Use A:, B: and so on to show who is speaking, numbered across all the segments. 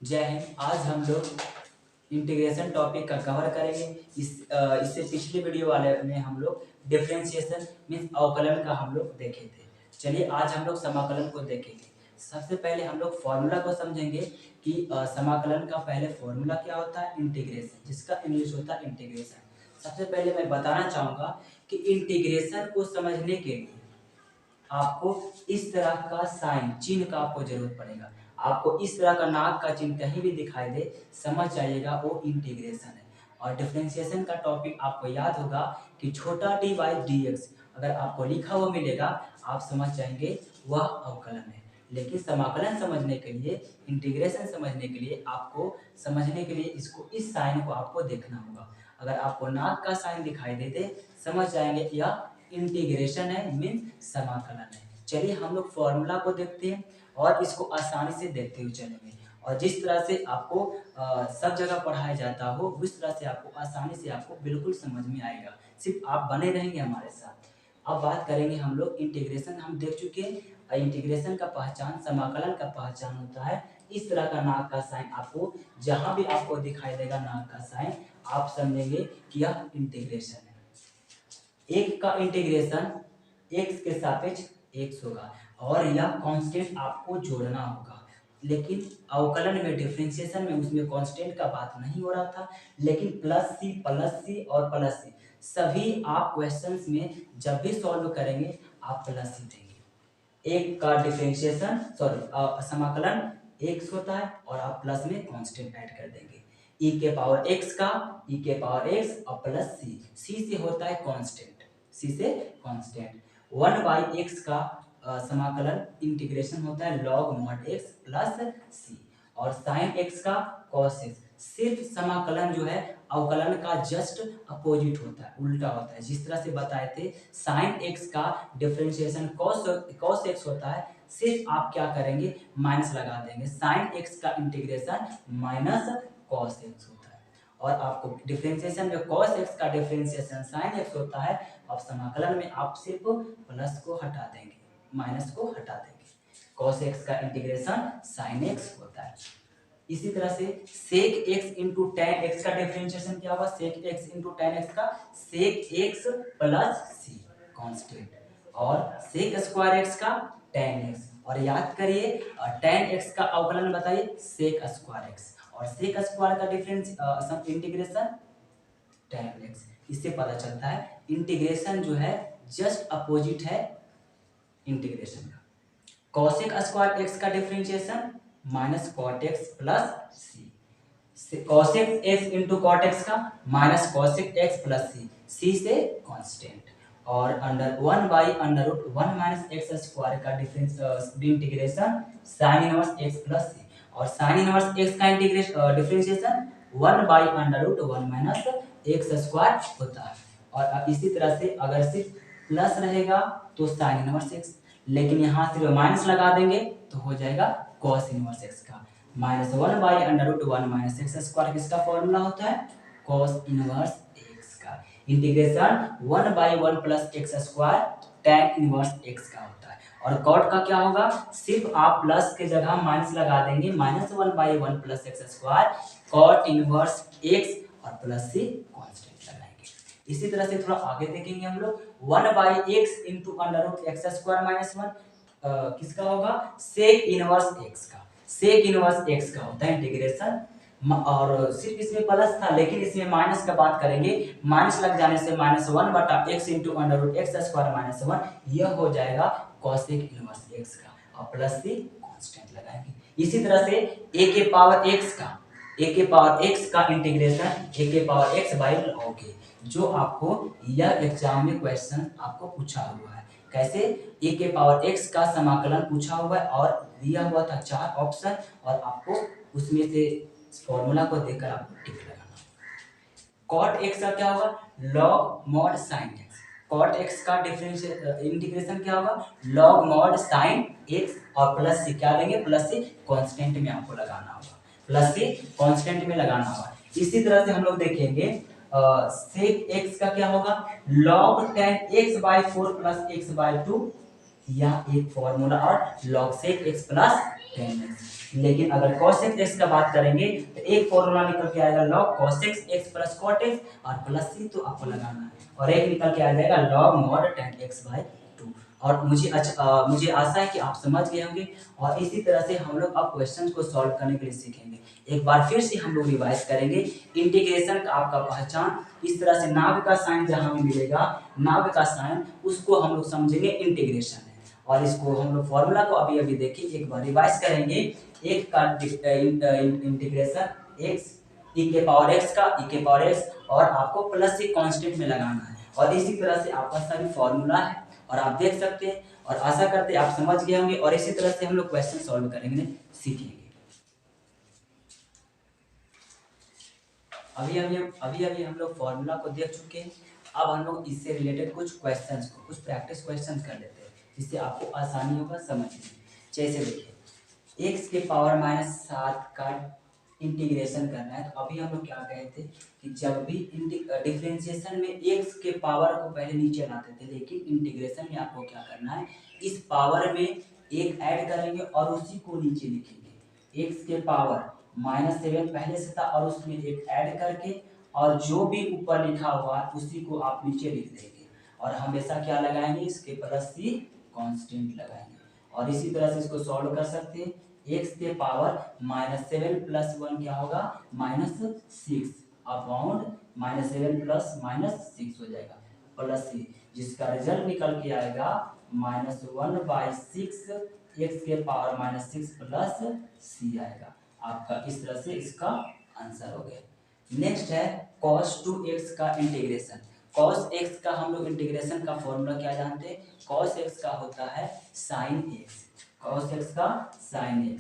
A: जय हिंद। आज हम लोग इंटीग्रेशन टॉपिक का कवर करेंगे। इससे पिछले वीडियो वाले में हम लोग डिफरेंशिएशन मीन्स अवकलन का हम लोग देखे थे। चलिए आज हम लोग समाकलन को देखेंगे। सबसे पहले हम लोग फॉर्मूला को समझेंगे कि समाकलन का पहले फॉर्मूला क्या होता है, इंटीग्रेशन, जिसका इंग्लिश होता है इंटीग्रेशन। सबसे पहले मैं बताना चाहूँगा कि इंटीग्रेशन को समझने के लिए आपको इस तरह का साइन चिन्ह का आपको जरूरत पड़ेगा। आपको इस तरह का नाक का चिन्ह कहीं भी दिखाई दे, समझ जाइएगा वो इंटीग्रेशन है। और डिफरेंशिएशन का टॉपिक आपको याद होगा कि छोटा डी बाई डी एक्स अगर आपको लिखा हुआ मिलेगा आप समझ जाएंगे वह अवकलन है। लेकिन समाकलन समझने के लिए, इंटीग्रेशन समझने के लिए, आपको समझने के लिए इसको इस साइन को आपको देखना होगा। अगर आपको नाक का साइन दिखाई देते समझ जाएंगे यह इंटीग्रेशन है, मीन्स समाकलन है। चलिए हम लोग फॉर्मूला को देखते हैं और इसको आसानी से देखते हुए चलेंगे। और जिस तरह से आपको सब जगह पढ़ाया जाता हो उस तरह से आपको आसानी से आपको बिल्कुल समझ में आएगा, सिर्फ आप बने रहेंगे हमारे साथ। अब बात करेंगे हम लोग इंटीग्रेशन। हम देख चुके हैं इंटीग्रेशन का पहचान, समाकलन का पहचान होता है इस तरह का नाक का साइन। आपको जहां भी आपको दिखाई देगा नाक का साइन, आप समझेंगे कि यह इंटीग्रेशन है। एक का इंटीग्रेशन x के सापेक्ष x होगा और यह कांस्टेंट आपको जोड़ना होगा। लेकिन अवकलन में, डिफरेंशिएशन में उसमें कांस्टेंट का बात नहीं हो रहा था, लेकिन प्लस सी और प्लस सी सभी आप क्वेश्चंस में जब भी सॉल्व करेंगे आप प्लस ही देंगे। एक का डिफरेंशिएशन समाकलन x होता है और आप प्लस में कांस्टेंट ऐड कर देंगे। e के पावर x का e के पावर x और प्लस c से होता है कांस्टेंट, c से कांस्टेंट। 1/x का समाकलन इंटीग्रेशन होता है log mod x plus c और sin x का cos x। सिर्फ समाकलन जो है अवकलन का जस्ट अपोजिट होता है, उल्टा होता है। जिस तरह से बताए थे sin x का डिफरेंशिएशन cos x होता है, सिर्फ आप क्या करेंगे माइनस लगा देंगे। sin x का इंटीग्रेशन माइनस cos x होता है और आपको डिफरेंशिएशन में cos x का डिफरेंशिएशन sin x होता है। अब समाकलन में आप सिर्फ प्लस को हटा देंगे, माइनस को हटा देंगे। cos x का इंटीग्रेशन sin x होता है। इसी तरह से sec x into tan x का डिफरेंशिएशन क्या होगा, sec x into tan x का sec x plus c constant और sec स्क्वायर x का tan x। और याद करिए tan x का अवकलन बताइए sec स्क्वायर x और sec स्क्वायर का डिफरेंस इंटीग्रेशन tan x। इससे पता चलता है इंटीग्रेशन जो है जस्ट अपोजिट है इंटीग्रेशन का। cosec स्क्वायर x का differentiation minus cot x plus c, cosec x into cot x का minus cosec x plus c से कांस्टेंट और अंडर 1/√1 माइनस x स्क्वायर का integration sin inverse x plus c और sin inverse x का differentiation 1/√1 minus x square होता है। और इसी तरह से अगर सिर्फ प्लस रहेगा तो sin इनवर्स x, लेकिन यहाँ सिर्फ माइनस लगा देंगे तो हो जाएगा cos इनवर्स x का माइनस 1/√1 माइनस x स्क्वायर। किसका फॉर्मूला होता है, cos इनवर्स x का। Integration 1/1 plus x square tan inverse x का होता है। और cot का क्या होगा, सिर्फ आप प्लस के जगह माइनस लगा देंगे, minus 1/1 plus x square cot inverse x और प्लस c कांस्टेंट लगाएंगे। इसी तरह से थोड़ा आगे देखेंगे हम लोग 1/x into under x square minus 1 किसका होगा, सेक इनवर्स x का। सेक इनवर्स x का होता है इंटीग्रेशन। और सिर्फ इसमें प्लस था लेकिन इसमें माइनस का बात करेंगे, माइनस लग जाने से minus 1/x into under x square minus 1 यह हो जाएगा cosec इनवर्स x का और प्लस c कांस्टेंट लगाएंगे। इसी तरह से a के पावर x का इंटीग्रेशन a के power x by log a, जो आपको यह एग्जाम में क्वेश्चन आपको पूछा हुआ है। कैसे, a के पावर x का समाकलन पूछा हुआ है और दिया हुआ था 4 ऑप्शन और आपको उसमें से फॉर्मूला को देखकर आपको टिक लगाना। cot x का क्या होगा, log mod sin x। cot x का इंटीग्रेशन क्या होगा, log mod sin x और प्लस c क्या देंगे, प्लस c कांस्टेंट में आपको लगाना होगा, प्लस c कांस्टेंट में लगाना होगा। इसी तरह से हम लोग देखेंगे sec x का क्या होगा, log tan x/4 plus x/2 यह एक फॉर्मूला और log sec x plus tan x लेकिन अगर cosec x का बात करेंगे तो एक फॉर्मूला निकल के आएगा log cosec x plus cot x और प्लस c तो आपको लगाना है, और एक निकल के आ जाएगा log mod tan x by 2। और मुझे आशा है कि आप समझ गए होंगे, और इसी तरह से हम लोग अब क्वेश्चन को सॉल्व करने के लिए सीखेंगे। एक बार फिर से हम लोग रिवाइज करेंगे। इंटीग्रेशन का आपका पहचान इस तरह से, नाव का साइन जहां हमें मिलेगा, नाव का साइन उसको हम लोग समझेंगे इंटीग्रेशन है। और इसको हम लोग फॉर्मूला को अभी अभी देखिए, एक बार रिवाइज करेंगे। एक का इंटीग्रेशन x e के पावर x का e के पावर x, और आपको प्लस से कांस्टेंट में लगाना है, और इसी तरह से आपका सभी फॉर्मूला है और आप देख सकते हैं, और आशा करते हैं आप समझ गए होंगे, और इसी तरह से हम लोग क्वेश्चन सॉल्व करेंगे, सीखेंगे। अभी हम लोग फॉर्मूला को देख चुके हैं। अब हम लोग इससे रिलेटेड कुछ क्वेश्चंस को, कुछ प्रैक्टिस क्वेश्चंस कर लेते हैं, जिससे आपको आसानी होगा समझने में। जैसे देखिए, x के पावर -7 का इंटीग्रेशन करना है, तो अभी हम लोग क्या कहे थे कि जब भी डिफरेंशिएशन में x के पावर को पहले नीचे लाते थे, लेकिन इंटीग्रेशन में आपको क्या करना है, इस पावर में एक ऐड करेंगे और उसी को नीचे लिखेंगे। x के पावर -7 पहले से था और उसमें एक ऐड करके, और जो भी ऊपर लिखा हुआ है उसी को आप नीचे लिख देंगे, और हमेशा क्या लगाएंगे, इसके प्लस सी कांस्टेंट लगाएंगे। और इसी तरह से इसको सॉल्व कर सकते हैं। x के पावर -7 प्लस 1 क्या होगा, -6 अपॉन -7 प्लस -6 हो जाएगा, प्लस सी, जिसका रिजल्ट निकल के आएगा -1/6 x के पावर -6 प्लस सी आएगा आपका। इस तरह से इसका आंसर हो गया। नेक्स्ट है cos 2x का इंटीग्रेशन। cos x का हम लोग इंटीग्रेशन का फॉर्मूला क्या जानते हैं, cos x का होता है sin x, cos x का sin x।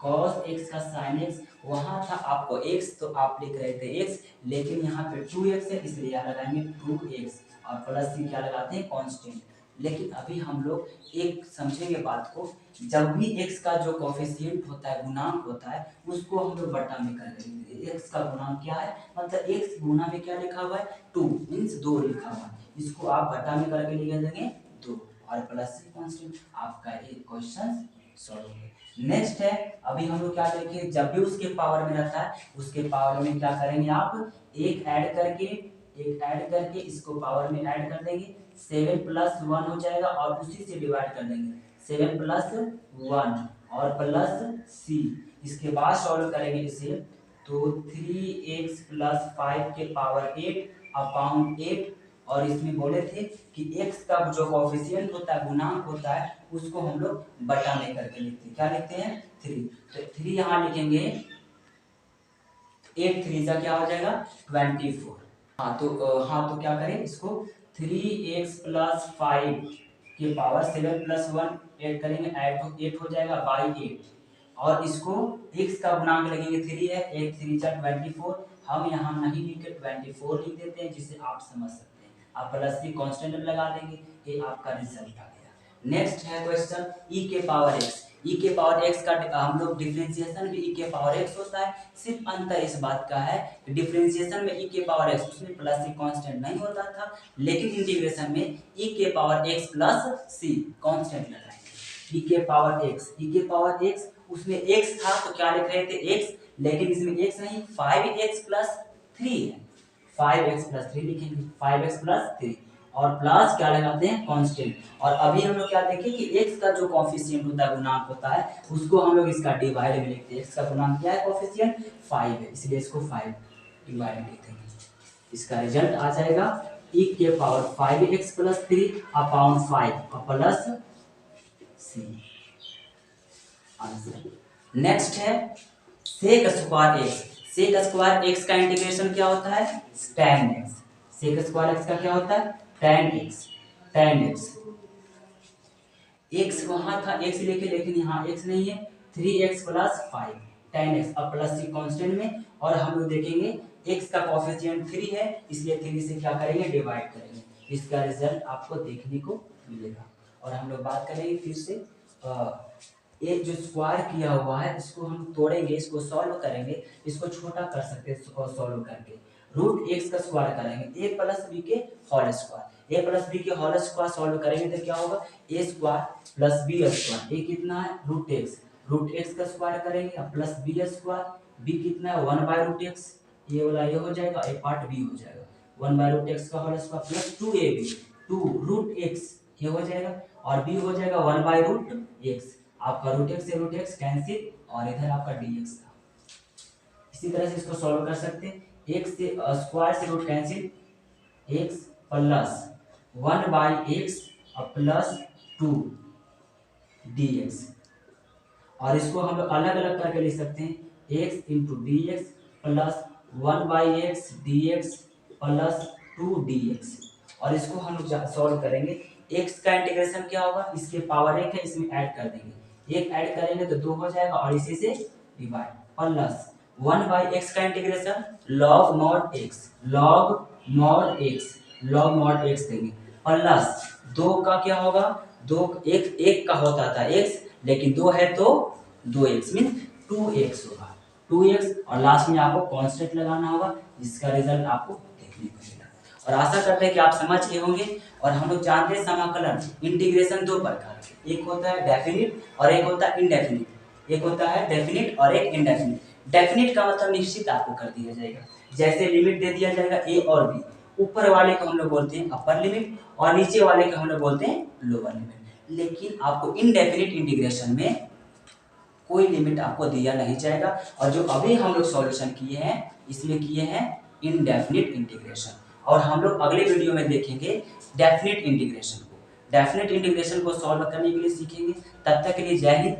A: cos x का sin x, वहां था आपको x तो आप लिख रहे थे x, लेकिन यहाँ पे 2x है इसलिए यहाँ लगाएंगे 2x, और प्लस सी क्या लगाते हैं, कांस्टेंट। लेकिन अभी हम लोग एक समझेंगे बात को, जब भी x का जो कोफिशिएंट होता है, गुणांक होता है, उसको हम लोग बटा में कर देंगे। x का गुणांक क्या है, मतलब x गुणा में क्या लिखा हुआ है, 2 मीन्स 2 लिखा हुआ है, इसको आप बटा में करके लिख देंगे 2, और प्लस सी कांस्टेंट। आपका एक क्वेश्चन सॉल्व हो गया। नेक्स्ट है, अभी हम लोग क्या देखें, जब भी उसके पावर में रहता है, उसके पावर में क्या करेंगे आप, एक ऐड करके इसको पावर में ऐड कर देंगे, 7 प्लस 1 हो जाएगा, और उसी से डिवाइड कर देंगे, 7 प्लस 1 और प्लस सी। इसके बाद सॉल्व करेंगे इसे, तो 3x प्लस 5 के पावर 8 अपॉन 8, और इसमें बोले थे कि x का जो कोफिशिएंट होता है, गुणांक होता है, उसको हम लोग बटा में करके लिखते हैं। क्या लिखते हैं, 3, तो 3 यहाँ लिखेंगे, 8 3 का क्या हो जाएगा, 24। हाँ तो क्या करें इसको, 3x प्लस 5 के पावर 7 प्लस 1 ऐड करेंगे, 8 हो जाएगा बाई 8, और इसको x का गुणांक लगेंगे 3 है, 8 3 जा 24, हम यहाँ नहीं लिख के 24 लिख देते हैं, जिसे आप समझ सकते हैं। आप प्लस की कांस्टेंट लगा देंगे, ये आपका रिजल्ट आ गया। नेक्स्ट है क्वेश्चन e के पावर x। e के पावर x का हम लोग डिफरेंशिएशन भी e के पावर x होता है, सिर्फ अंतर इस बात का है कि डिफरेंशिएशन में e के पावर x उसमें प्लस सी कांस्टेंट नहीं होता था, लेकिन इंटीग्रेशन में e के power x plus c constant लगाएंगे। e के पावर x उसमें x था तो क्या लिख रहे थे x, लेकिन इसमें x नहीं, 5x प्लस 3 है, 5x प्लस 3 लिखेंगे, 5x प्लस 3, और प्लस क्या लगाते हैं, कांस्टेंट। और अभी हम लोग क्या देखें कि x का जो कोफिशिएंट होता है, गुणांक होता है, उसको हम लोग इसका डिवाइड में लिखते हैं। x का गुणांक क्या है, कोफिशिएंट 5 है, इसलिए इसको 5 डिवाइड में लिख देंगे। इसका रिजल्ट आ जाएगा e के पावर 5x प्लस 3 अपॉन 5 और प्लस c आंसर। नेक्स्ट है sec square x। Sec square x का इंटीग्रेशन क्या होता है, tan x। Sec square x का क्या होता है, tan x। x वहां था x लेके, लेकिन यहाँ x नहीं है, 3x प्लस 5 tan x और प्लस c कांस्टेंट में, और हम लोग देखेंगे x का कोफिशिएंट 3 है, इसलिए 3 से क्या करेंगे, डिवाइड करेंगे। इसका रिजल्ट आपको देखने को मिलेगा। और हम लोग बात करेंगे फिर से, एक जो स्क्वायर किया हुआ है इसको हम तोड़ेंगे, इसको सॉल्व करेंगे, इसको छोटा कर सकते हैं सॉल्व करके। रूट x का स्क्वायर करेंगे, a प्लस b के whole square, a plus b के होल स्क्वायर सॉल्व करेंगे तो क्या होगा, a square plus b square, ये कितना है, रूट x रूट एक्स का स्क्वायर करेंगे और प्लस बी स्क्वायर, बी कितना है 1/√x, ये वाला ये हो जाएगा, ये पार्ट बी हो जाएगा 1/√x का whole square plus 2ab 2√x ये हो जाएगा, और बी हो जाएगा 1/√x, आपका √x से √x कैंसिल और इधर आपका dx था। इसी तरह से इसको सॉल्व कर सकते हैं, x से स्क्वायर से root cancel, x plus 1/x और प्लस 2 dx, और इसको हम लोग अलग अलग करके लिख सकते हैं x into D x plus 1/x dx plus 2 dx, और इसको हम लोग सॉल्व करेंगे। x का इंटीग्रेशन क्या होगा, इसके पावर 1 है, इसमें ऐड कर देंगे, 1 ऐड करेंगे तो 2 हो जाएगा और इसी से डिवाइड, प्लस 1/x का integration log mod x log mod x देंगे, प्लस 2 का क्या होगा, 2 एक का होता था x, लेकिन 2 है तो 2x मीन 2x होगा 2x, और लास्ट में आपको कांस्टेंट लगाना होगा जिसका रिजल्ट आपको देखने को मिलेगा। और आशा करते हैं कि आप समझ गए होंगे। और हम लोग जानते हैं समाकलन इंटीग्रेशन दो प्रकार के, एक होता है डेफिनिट और एक होता है इनडेफिनिट, एक होता है डेफिनिट और एक इनडेफिनिट। डेफिनिट का मतलब निश्चित आपको कर दिया जाएगा, जैसे लिमिट दे दिया जाएगा a और b, ऊपर वाले को हम लोग बोलते हैं अपर लिमिट और नीचे वाले को हम लोग बोलते हैं लोअर लिमिट। लेकिन आपको इनडेफिनिट इंटीग्रेशन में कोई लिमिट आपको दिया नहीं जाएगा, और जो अभी हम लोग सॉल्यूशन किए हैं इसमें किए हैं इनडेफिनिट इंटीग्रेशन, और हम लोग अगले वीडियो में देखेंगे डेफिनिट इंटीग्रेशन को। डेफिनिट इंटीग्रेशन को सॉल्व करने के लिए सीखेंगे। तब तक के लिए जय हिंद।